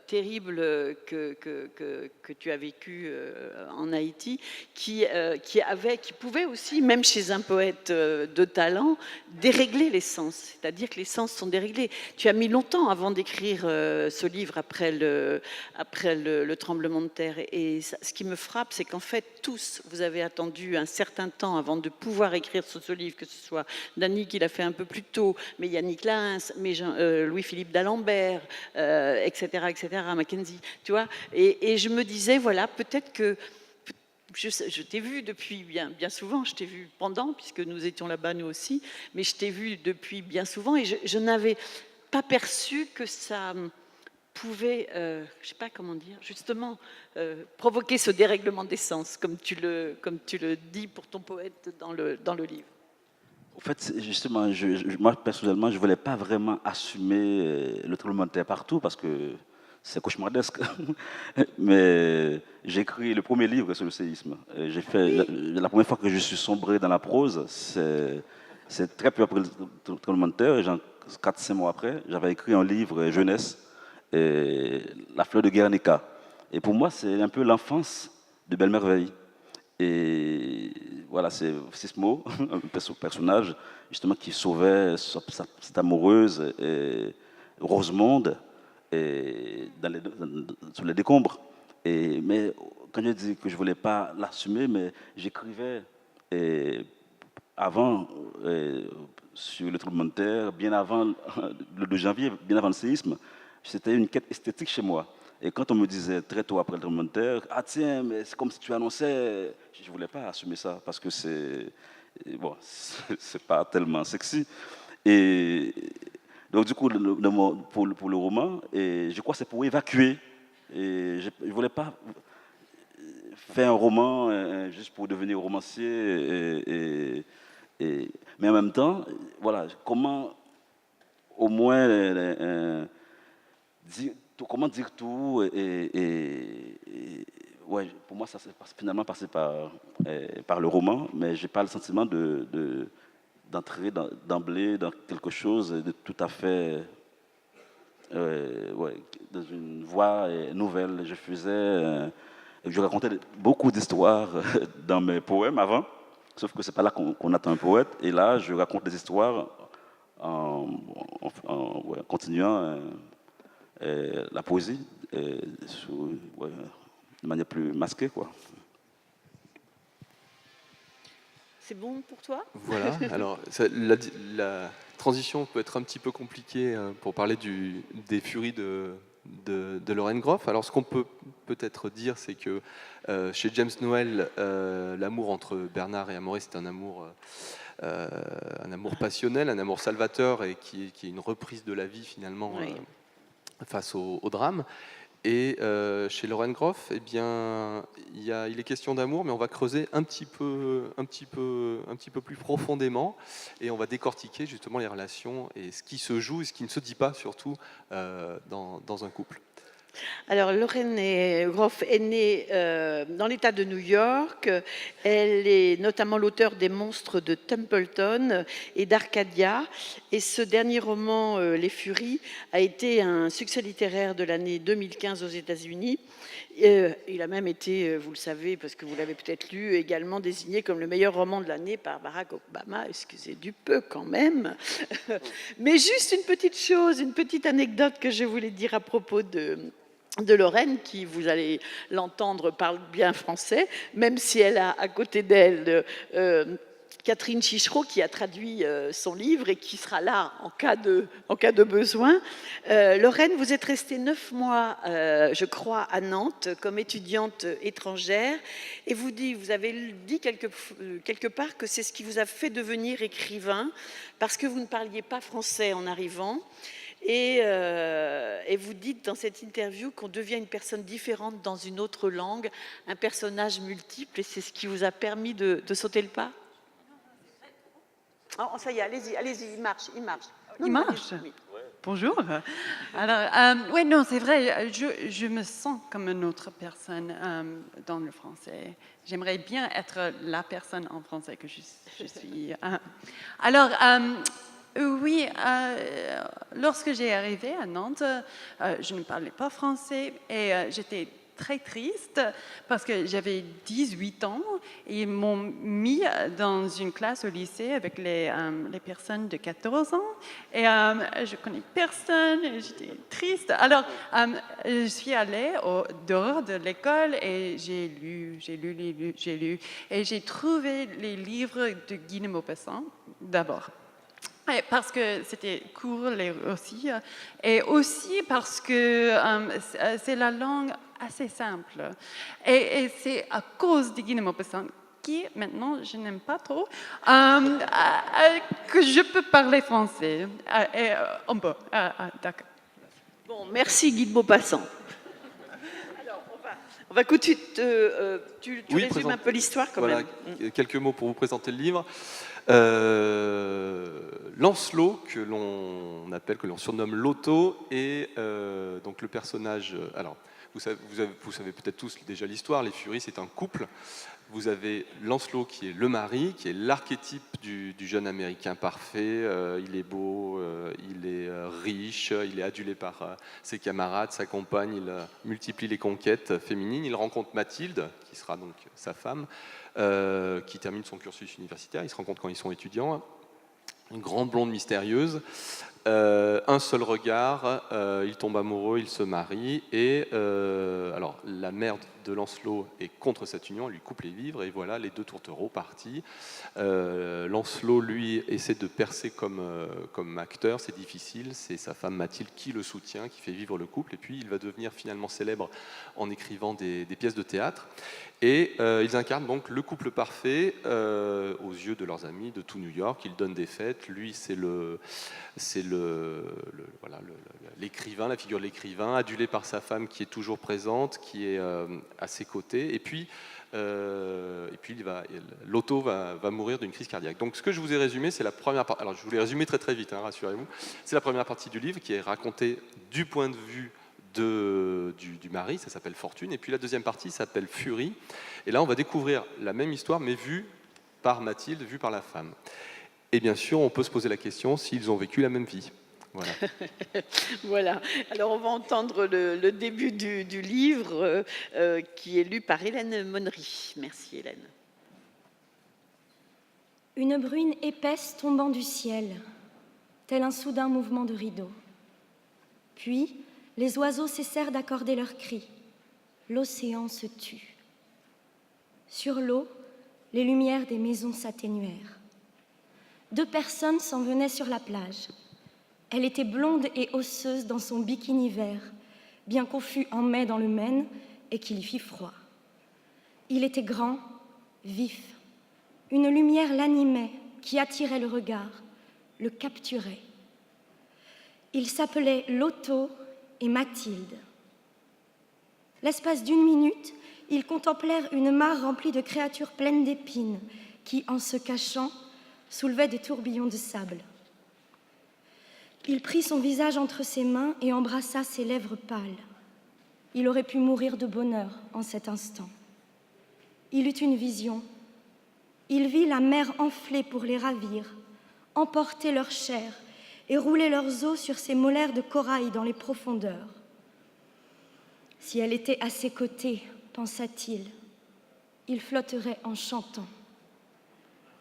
terrible que tu as vécu en Haïti, qui pouvait aussi, même chez un poète de talent, dérégler les sens. C'est-à-dire que les sens sont déréglés. Tu as mis longtemps avant d'écrire ce livre après le tremblement de terre. Et ce qui me frappe, c'est qu'en fait, tous, vous avez attendu un certain temps avant de pouvoir écrire ce livre, que ce soit Dany qui l'a fait un peu plus tôt, mais Yannick Lahens, mais Louis-Philippe d'Alembert, etc., Mackenzie, tu vois. Et je me disais, voilà, peut-être que je t'ai vu depuis bien souvent, je t'ai vu pendant, puisque nous étions là-bas nous aussi, mais je t'ai vu depuis bien souvent et je n'avais pas perçu que ça pouvait, je ne sais pas comment dire, justement, provoquer ce dérèglement des sens, comme tu le dis pour ton poète dans le livre. En fait, justement, moi personnellement, je ne voulais pas vraiment assumer le tremblement de terre partout parce que c'est cauchemardesque. Mais j'ai écrit le premier livre sur le séisme. J'ai fait la première fois que je suis sombré dans la prose, c'est très peu après le tremblement de terre, et 4-5 mois après, j'avais écrit un livre jeunesse, La fleur de Guernica. Et pour moi, c'est un peu l'enfance de Belle Merveille. Et voilà, c'est Sismo, un personnage justement qui sauvait cette amoureuse, Rosemonde, sur les décombres. Mais quand je dis que je ne voulais pas l'assumer, mais j'écrivais avant, sur le tremblement de terre, bien avant le 2 janvier, bien avant le séisme, c'était une quête esthétique chez moi. Et quand on me disait très tôt après le tremblement de terre, ah tiens, mais c'est comme si tu annonçais, je ne voulais pas assumer ça parce que bon, c'est pas tellement sexy. Et donc du coup, pour le roman, et je crois que c'est pour évacuer. Et je ne voulais pas faire un roman juste pour devenir romancier. Mais en même temps, voilà, comment au moins comment dire tout ouais, pour moi, ça s'est finalement passé par le roman, mais je n'ai pas le sentiment d'entrer d'emblée dans quelque chose de tout à fait ouais, dans une voie nouvelle. Je racontais beaucoup d'histoires dans mes poèmes avant, sauf que c'est pas là qu'on attend un poète. Et là, je raconte des histoires en continuant la poésie de manière plus masquée, quoi. C'est bon pour toi? Voilà, alors la transition peut être un petit peu compliquée pour parler des furies de Lauren Groff. Alors ce qu'on peut-être dire, c'est que chez James Noël, l'amour entre Bernard et Amaury, c'est un amour passionnel, un amour salvateur et qui est une reprise de la vie finalement Oui. face au drame. Et chez Lauren Groff, eh bien, il est question d'amour, mais on va creuser un petit peu plus profondément, et on va décortiquer justement les relations et ce qui se joue et ce qui ne se dit pas surtout dans un couple. Alors, Lorraine Groff est née dans l'État de New York. Elle est notamment l'auteure des Monstres de Templeton et d'Arcadia. Et ce dernier roman, Les Furies, a été un succès littéraire de l'année 2015 aux États-Unis. Il a même été, vous le savez, parce que vous l'avez peut-être lu, également désigné comme le meilleur roman de l'année par Barack Obama. Excusez du peu quand même. Mais juste une petite chose, une petite anecdote que je voulais dire à propos de Lorraine, qui, vous allez l'entendre, parle bien français, même si elle a à côté d'elle Catherine Chichereau, qui a traduit son livre et qui sera là en cas de besoin. Lorraine, vous êtes restée 9 mois, je crois, à Nantes comme étudiante étrangère, et vous avez dit quelque part que c'est ce qui vous a fait devenir écrivain, parce que vous ne parliez pas français en arrivant. Et vous dites dans cette interview qu'on devient une personne différente dans une autre langue, un personnage multiple, et c'est ce qui vous a permis de sauter le pas. Oh, ça y est, allez-y, il marche. Non, Il marche. oui. Bonjour. Alors, oui, non, c'est vrai, je me sens comme une autre personne dans le français. J'aimerais bien être la personne en français que je suis. Alors, oui, lorsque j'ai arrivé à Nantes, je ne parlais pas français et j'étais très triste parce que j'avais 18 ans et ils m'ont mis dans une classe au lycée avec les personnes de 14 ans et je connais personne et j'étais triste. Alors, je suis allée dehors de l'école et j'ai lu et j'ai trouvé les livres de Guy de Maupassant d'abord. Parce que c'était court aussi, et aussi parce que c'est la langue assez simple. Et c'est à cause de Guy de Maupassant, qui maintenant je n'aime pas trop, que je peux parler français. On peut. D'accord. Bon, merci Guy de Maupassant. Alors, on va continuer. Tu Oui, résumes un peu l'histoire quand voilà, même. quelques mots pour vous présenter le livre. Lancelot, que l'on surnomme Lotto, est donc le personnage. Alors, vous savez peut-être tous déjà l'histoire. Les Furies, c'est un couple. Vous avez Lancelot qui est le mari, qui est l'archétype du jeune Américain parfait. Il est beau, il est riche, il est adulé par ses camarades, sa compagne. Il multiplie les conquêtes féminines. Il rencontre Mathilde, qui sera donc sa femme, qui termine son cursus universitaire. Ils se rencontrent quand ils sont étudiants. Une grande blonde mystérieuse. Un seul regard, il tombe amoureux, il se marie, et alors la mère de Lancelot est contre cette union, elle lui coupe les vivres, et voilà les deux tourtereaux partis. Lancelot, lui, essaie de percer comme acteur, c'est difficile, c'est sa femme Mathilde qui le soutient, qui fait vivre le couple, et puis il va devenir finalement célèbre en écrivant des pièces de théâtre. Et ils incarnent donc le couple parfait aux yeux de leurs amis de tout New York. Ils donnent des fêtes. Lui, c'est l'écrivain, la figure de l'écrivain, adulé par sa femme qui est toujours présente, qui est à ses côtés. Et puis Lotto va mourir d'une crise cardiaque. Donc ce que je vous ai résumé, c'est la première partie. Alors je vous l'ai résumé très très vite, hein, rassurez-vous. C'est la première partie du livre qui est racontée du point de vue du mari, ça s'appelle Fortune, et puis la deuxième partie s'appelle Furie, et là on va découvrir la même histoire mais vue par Mathilde, vue par la femme. Et bien sûr on peut se poser la question s'ils ont vécu la même vie. Voilà. Voilà. Alors on va entendre le début du livre qui est lu par Hélène Monnery. Merci Hélène. Une bruine épaisse tombant du ciel, tel un soudain mouvement de rideau. Puis les oiseaux cessèrent d'accorder leurs cris. L'océan se tut. Sur l'eau, les lumières des maisons s'atténuèrent. 2 personnes s'en venaient sur la plage. Elle était blonde et osseuse dans son bikini vert, bien qu'on fût en mai dans le Maine et qu'il y fit froid. Il était grand, vif. Une lumière l'animait, qui attirait le regard, le capturait. Il s'appelait Lotto et Mathilde. L'espace d'1 minute, ils contemplèrent une mare remplie de créatures pleines d'épines qui, en se cachant, soulevaient des tourbillons de sable. Il prit son visage entre ses mains et embrassa ses lèvres pâles. Il aurait pu mourir de bonheur en cet instant. Il eut une vision. Il vit la mer enfler pour les ravir, emporter leur chair et rouler leurs os sur ces molaires de corail dans les profondeurs. Si elle était à ses côtés, pensa-t-il, il flotterait en chantant.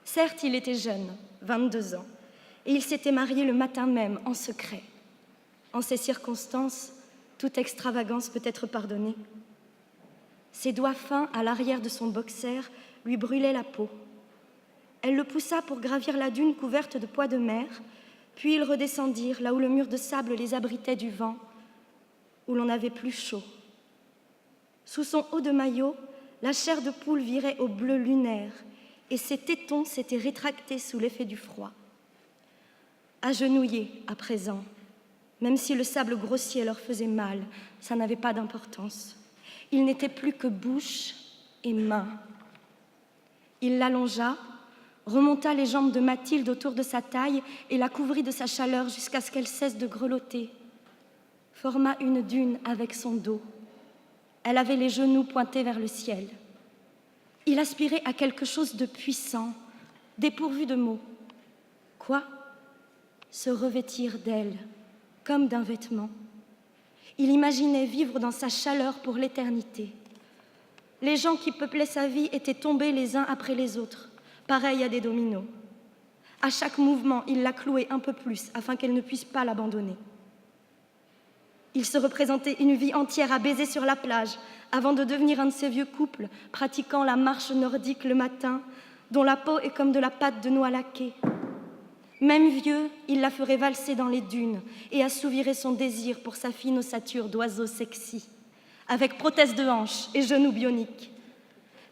Certes, il était jeune, 22 ans, et il s'était marié le matin même, en secret. En ces circonstances, toute extravagance peut être pardonnée. Ses doigts fins à l'arrière de son boxer lui brûlaient la peau. Elle le poussa pour gravir la dune couverte de pois de mer, puis ils redescendirent là où le mur de sable les abritait du vent, où l'on avait plus chaud. Sous son haut de maillot, la chair de poule virait au bleu lunaire et ses tétons s'étaient rétractés sous l'effet du froid. Agenouillés à présent, même si le sable grossier leur faisait mal, ça n'avait pas d'importance. Il n'était plus que bouche et main. Il l'allongea, remonta les jambes de Mathilde autour de sa taille et la couvrit de sa chaleur jusqu'à ce qu'elle cesse de grelotter. Forma une dune avec son dos. Elle avait les genoux pointés vers le ciel. Il aspirait à quelque chose de puissant, dépourvu de mots. Quoi ? Se revêtir d'elle, comme d'un vêtement. Il imaginait vivre dans sa chaleur pour l'éternité. Les gens qui peuplaient sa vie étaient tombés les uns après les autres, pareils à des dominos. À chaque mouvement, il la clouait un peu plus afin qu'elle ne puisse pas l'abandonner. Il se représentait une vie entière à baiser sur la plage avant de devenir un de ces vieux couples pratiquant la marche nordique le matin, dont la peau est comme de la pâte de noix laquée. Même vieux, il la ferait valser dans les dunes et assouvirait son désir pour sa fine ossature d'oiseau sexy, avec prothèse de hanche et genoux bioniques.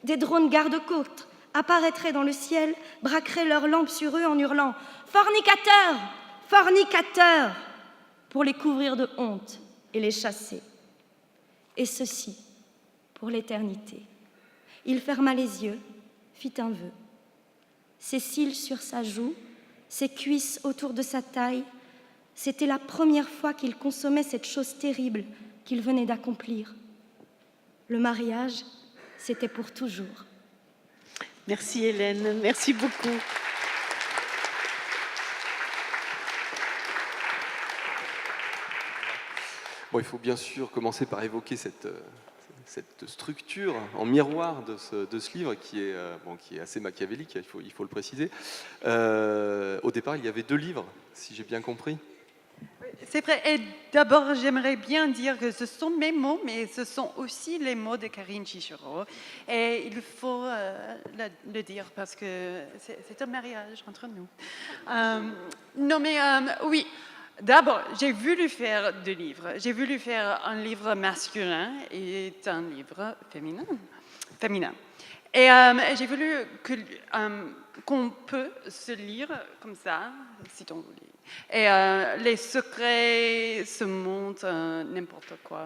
Des drones garde-côtes apparaîtraient dans le ciel, braqueraient leurs lampes sur eux en hurlant « Fornicateurs ! Fornicateurs !» pour les couvrir de honte et les chasser. Et ceci, pour l'éternité. Il ferma les yeux, fit un vœu. Ses cils sur sa joue, ses cuisses autour de sa taille, c'était la première fois qu'il consommait cette chose terrible qu'il venait d'accomplir. Le mariage, c'était pour toujours. Merci Hélène, merci beaucoup. Bon, il faut bien sûr commencer par évoquer cette structure en miroir de ce livre qui est assez machiavélique, il faut le préciser. Au départ, il y avait 2 livres, si j'ai bien compris. C'est vrai. Et d'abord, j'aimerais bien dire que ce sont mes mots, mais ce sont aussi les mots de Karine Chichereau. Et il faut le dire parce que c'est un mariage entre nous. Non, mais oui. D'abord, j'ai voulu faire 2 livres. J'ai voulu faire un livre masculin et un livre féminin. Et j'ai voulu qu'on peut se lire comme ça, si on voulait. Et les secrets se montrent n'importe quoi,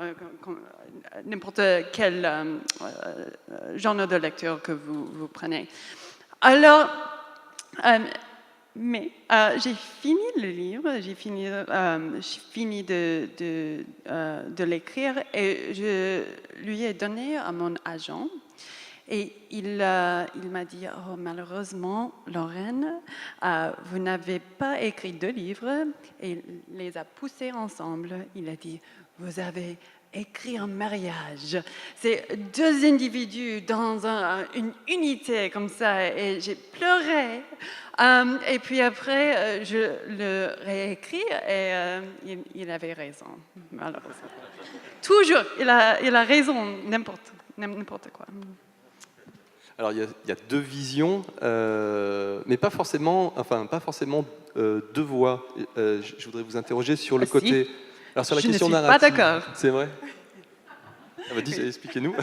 n'importe quel genre de lecture que vous prenez. Alors, mais j'ai fini le livre, j'ai fini de l'écrire et je lui ai donné à mon agent. Et il m'a dit, oh, malheureusement, Lorraine, vous n'avez pas écrit 2 livres, et il les a poussés ensemble. Il a dit, vous avez écrit un mariage. C'est 2 individus dans une unité comme ça, et j'ai pleuré. Et puis après, je le réécris, et il avait raison, malheureusement. Toujours, il a raison, n'importe quoi. Alors, il y a 2 visions, mais pas forcément 2 voix. Je voudrais vous interroger sur le côté... Si. Alors, sur la Je question ne suis narrative. pas d'accord. C'est vrai. Expliquez-nous.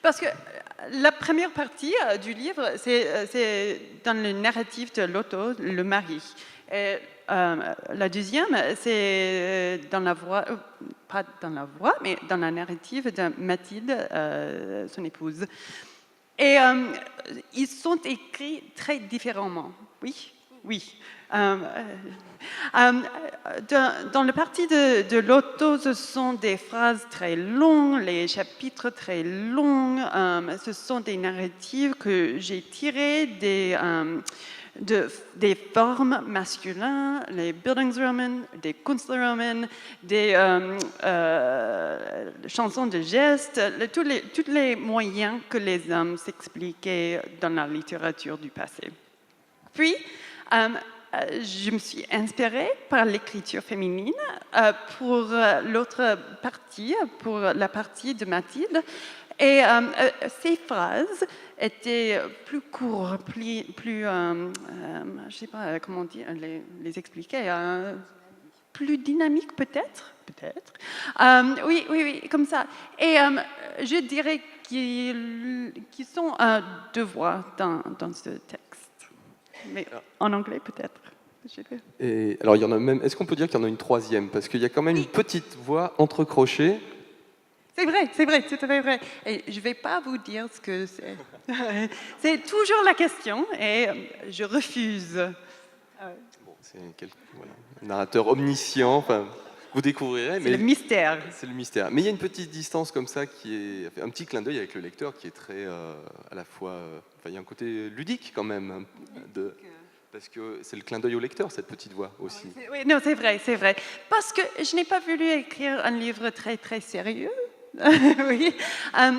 Parce que la première partie du livre, c'est dans le narratif de Lotto, le mari. Et, la deuxième, c'est dans la voix, pas dans la voix, mais dans la narrative de Mathilde, son épouse. Et ils sont écrits très différemment, oui. oui. Dans le parti de l'auto, ce sont des phrases très longues, les chapitres très longs. Ce sont des narratives que j'ai tirées des formes masculines, les Bildungsroman, des Kunstlerroman, des chansons de gestes, tous les moyens que les hommes s'expliquaient dans la littérature du passé. Puis, je me suis inspirée par l'écriture féminine pour l'autre partie, pour la partie de Mathilde. Et ces phrases étaient plus courtes, plus je ne sais pas comment dire, les expliquer, plus dynamiques peut-être. Oui, comme ça. Et je dirais qu'ils sont deux voix dans ce texte. Mais en anglais peut-être. Et alors il y en a même. Est-ce qu'on peut dire qu'il y en a une troisième? Parce qu'il y a quand même une petite voix entrecrochée. C'est vrai, c'est très vrai. Et je ne vais pas vous dire ce que c'est. C'est toujours la question et je refuse. Bon, c'est voilà, un narrateur omniscient. Enfin, vous découvrirez. C'est le mystère. C'est le mystère. Mais il y a une petite distance comme ça qui est un petit clin d'œil avec le lecteur qui est très à la fois. Enfin, il y a un côté ludique quand même parce que c'est le clin d'œil au lecteur cette petite voix aussi. Oui, non, c'est vrai. Parce que je n'ai pas voulu écrire un livre très très sérieux. Oui,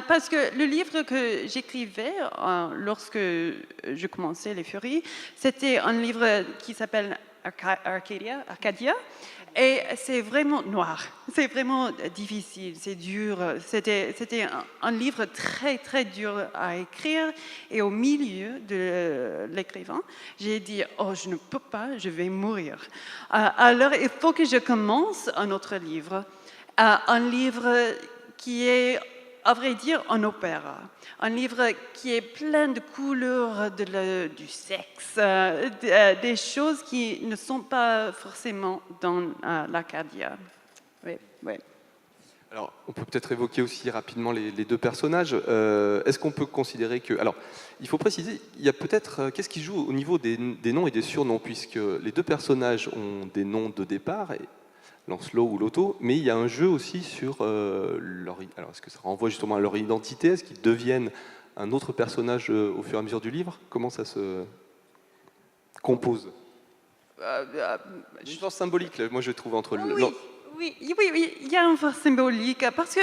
parce que le livre que j'écrivais lorsque je commençais Les Furies, c'était un livre qui s'appelle Arcadia, et c'est vraiment noir, c'est vraiment difficile, c'est dur, c'était un livre très très dur à écrire, et au milieu de l'écrivain, j'ai dit « Oh, je ne peux pas, je vais mourir. Alors, il faut que je commence un autre livre, un livre qui est, à vrai dire, un opéra. Un livre qui est plein de couleurs, du sexe, des choses qui ne sont pas forcément dans l'Arcadia. Oui. Alors, on peut peut-être évoquer aussi rapidement les deux personnages. Est-ce qu'on peut considérer que... Alors, il faut préciser, il y a peut-être... Qu'est-ce qui joue au niveau des noms et des surnoms, puisque les deux personnages ont des noms de départ, Lancelot ou Loto, mais il y a un jeu aussi sur leur... Alors, est-ce que ça renvoie justement à leur identité? Est-ce qu'ils deviennent un autre personnage au fur et à mesure du livre? Comment ça se compose? Une force symbolique, là, moi je trouve, entre... Oui, il y a une force symbolique, parce que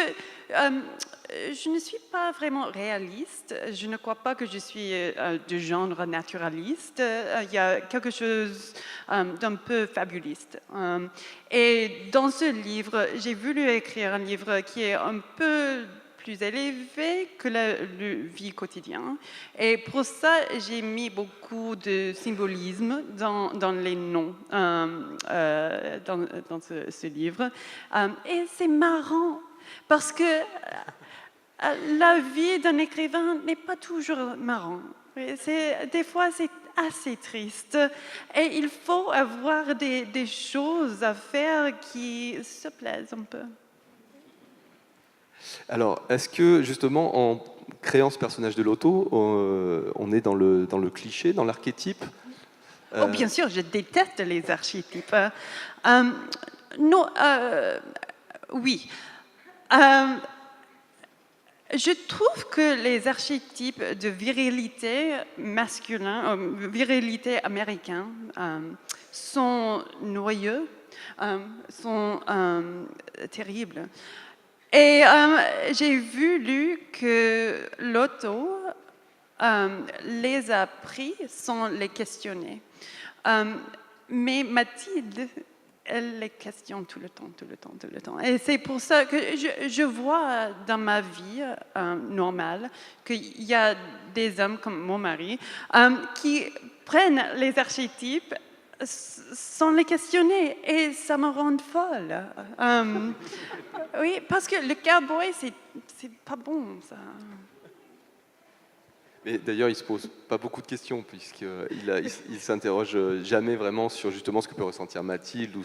je ne suis pas vraiment réaliste, je ne crois pas que je suis de genre naturaliste, il y a quelque chose d'un peu fabuliste. Et dans ce livre, j'ai voulu écrire un livre qui est un peu plus élevé que la vie quotidienne. Et pour ça, j'ai mis beaucoup de symbolisme dans les noms dans ce livre. Et c'est marrant, parce que la vie d'un écrivain n'est pas toujours marrant. Des fois, c'est assez triste. Et il faut avoir des choses à faire qui se plaisent un peu. Alors, est-ce que, justement, en créant ce personnage de Loto, on est dans le cliché, dans l'archétype? Oh, bien sûr, je déteste les archétypes. Non, oui. Je trouve que les archétypes de virilité masculine, virilité américaine, sont noyeux, sont terribles. Et j'ai lu que Loto les a pris sans les questionner. Mais Mathilde, elle les questionne tout le temps. Et c'est pour ça que je vois dans ma vie normale qu'il y a des hommes comme mon mari qui prennent les archétypes sans les questionner, et ça me rend folle. Oui, parce que le cowboy, c'est pas bon, ça. Mais d'ailleurs, il ne se pose pas beaucoup de questions, puisqu'il ne s'interroge jamais vraiment sur justement ce que peut ressentir Mathilde ou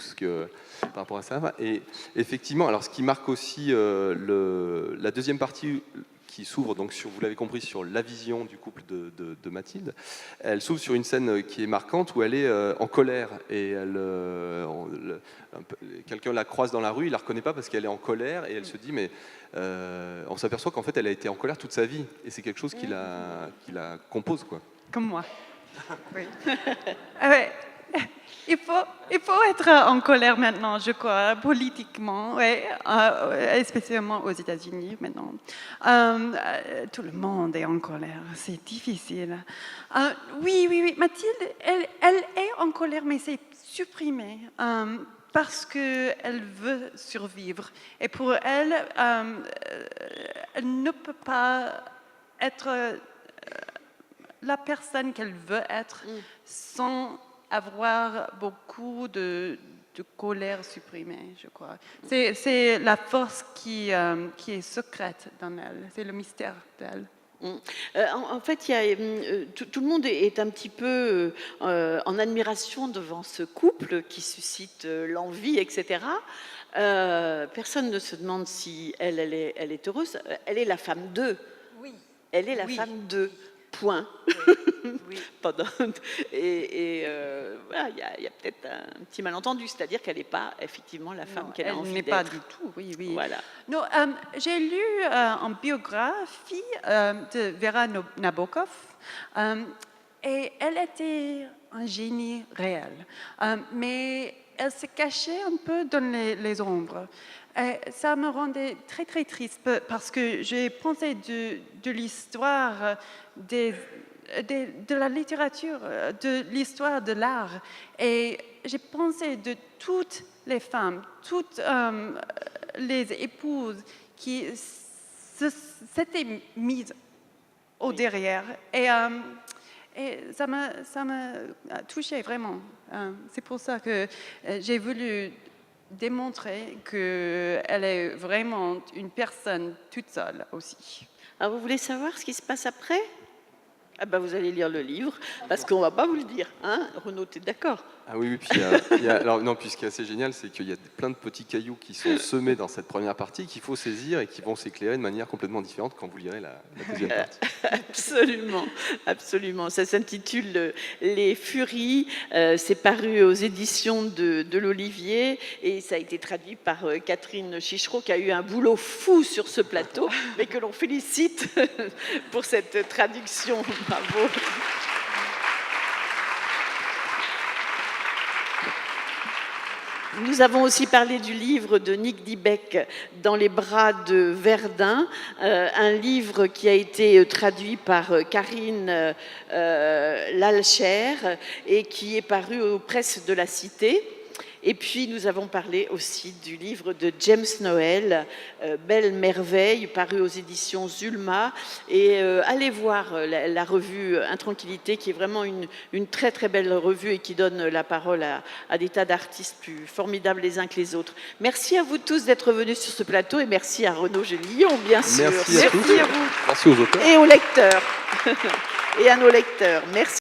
par rapport à ça. Et effectivement, alors ce qui marque aussi la deuxième partie, qui s'ouvre, donc sur, vous l'avez compris, sur la vision du couple de Mathilde. Elle s'ouvre sur une scène qui est marquante où elle est en colère et quelqu'un la croise dans la rue, il la reconnaît pas parce qu'elle est en colère et elle se dit mais on s'aperçoit qu'en fait elle a été en colère toute sa vie et c'est quelque chose qui la compose, quoi. Comme moi. Oui. Ouais. Il faut être en colère maintenant, je crois, politiquement, ouais, spécialement aux États-Unis maintenant. Tout le monde est en colère, c'est difficile. Oui, Mathilde, elle est en colère, mais c'est supprimé. Parce qu'elle veut survivre. Et pour elle, elle ne peut pas être la personne qu'elle veut être sans avoir beaucoup de colère supprimée, je crois. C'est la force qui est secrète dans elle, c'est le mystère d'elle. En fait, tout le monde est un petit peu en admiration devant ce couple qui suscite l'envie, etc. Personne ne se demande si elle est heureuse. Elle est la femme d'eux. Oui. Elle est la femme d'eux. Point. Oui. Et voilà, il y a peut-être un petit malentendu, c'est-à-dire qu'elle n'est pas effectivement la femme qu'elle a envie d'être. Elle n'est pas du tout, oui. Voilà. Non, j'ai lu en biographie de Vera Nabokov, et elle était un génie réel, mais elle se cachait un peu dans les ombres. Et ça me rendait très, très triste parce que j'ai pensé de l'histoire de la littérature, de l'histoire de l'art. Et j'ai pensé de toutes les femmes, toutes les épouses qui s'étaient mises au derrière. Et ça m'a touchée vraiment. C'est pour ça que j'ai voulu démontrer qu'elle est vraiment une personne toute seule aussi. Alors, vous voulez savoir ce qui se passe après ? Ah ben, vous allez lire le livre, parce qu'on ne va pas vous le dire. Hein, Renaud, tu es d'accord ? Ah oui, puis alors, non, puis ce qui est assez génial, c'est qu'il y a plein de petits cailloux qui sont semés dans cette première partie qu'il faut saisir et qui vont s'éclairer de manière complètement différente quand vous lirez la deuxième partie. Absolument, absolument. Ça s'intitule Les Furies. C'est paru aux éditions de l'Olivier et ça a été traduit par Catherine Chichereau qui a eu un boulot fou sur ce plateau, mais que l'on félicite pour cette traduction. Bravo. Nous avons aussi parlé du livre de Nick Dybeck, Dans les bras de Verdun, un livre qui a été traduit par Karine Lalcher et qui est paru aux presses de la Cité. Et puis nous avons parlé aussi du livre de James Noël, Belle Merveille, paru aux éditions Zulma. Et allez voir la revue Intranquillité, qui est vraiment une très très belle revue et qui donne la parole à des tas d'artistes plus formidables les uns que les autres. Merci à vous tous d'être venus sur ce plateau et merci à Renaud Genillon, bien sûr. Merci à tous. À vous. Merci aux auteurs. Et aux lecteurs. Et à nos lecteurs. Merci.